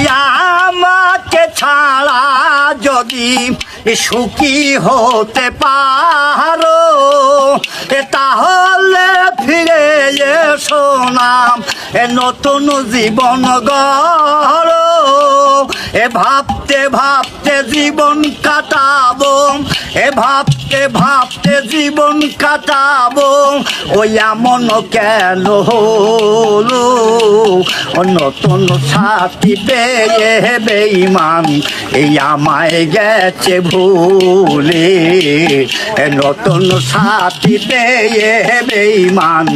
আমাকে ছাড়া যদি সুখী হতে পারো তাহলে ফিরে এসো না নতুন জীবন গড়ো। ভাবতে ভাবতে জীবন কাটাবো, ভাবতে ভাবতে জীবন কাটাবো। ওই এমন কেন হলো নতুন সাথী পেয়ে বেঈমান এই আমায় গেছে ভুলে। নতুন সাথী পেয়ে বেঈমান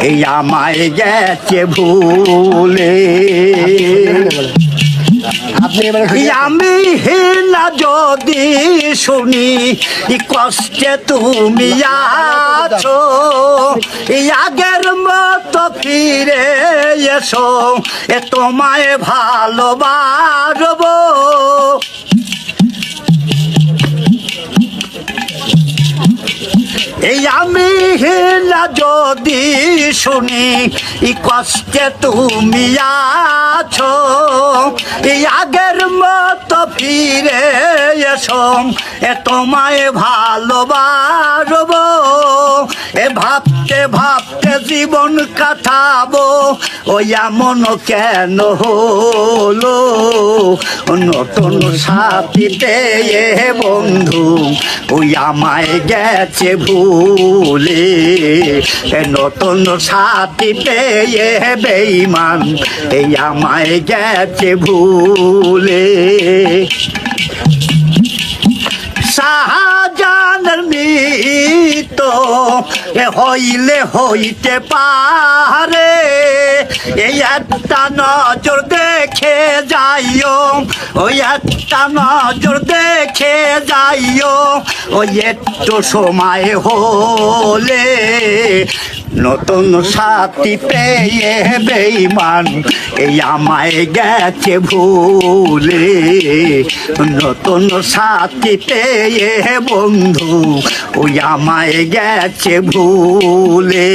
এই আমায় গেছে ভুলে। আমি না যদি শুনি কষ্টে তুমি আছো আগের মতো ফিরে এসো তোমায় ভালোবাসবো। আমি না যদি শুনি কষ্টে তুমি আছো আগের মতো ফিরে এসো তোমায় ভালোবাসবো। ভাবতে ভাবতে জীবন কাটাবো ওই এমন কেন হলো নতুন সাথী পেয়ে বন্ধু ওই আমায় গেছে ভুলে। নতুন সাথী পেয়ে বেঈমান এই আমায় গেছে ভুলে। শাহজাহানের মৃত্যু হইলে হইতে পারে এই একটা নজর দেখে যাইও, ওই একটা নজর দেখে যাইও। ওই একটু সময় হলে নতুন সাথী পেয়ে বেঈমান এই আমায় গেছে ভুলে। নতুন সাথী পেয়ে বন্ধু ওই আমায় গেছে ভুলে।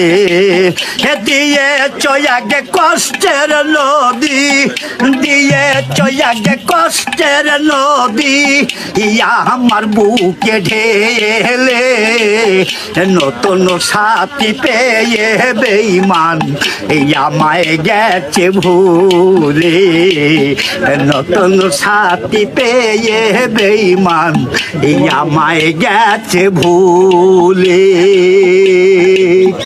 দিয়ে চয়াগে কষ্টের নদী, দিয়ে চয়াগে কষ্টের নদী ইয়া আমার বুকে ঢেলে। নতুন সাথী পেয়ে বেঈমান এই আমায় গেছে ভুলে। নতুন সাথী পেয়ে বেঈমান এই আমায় গেছে ভুলে।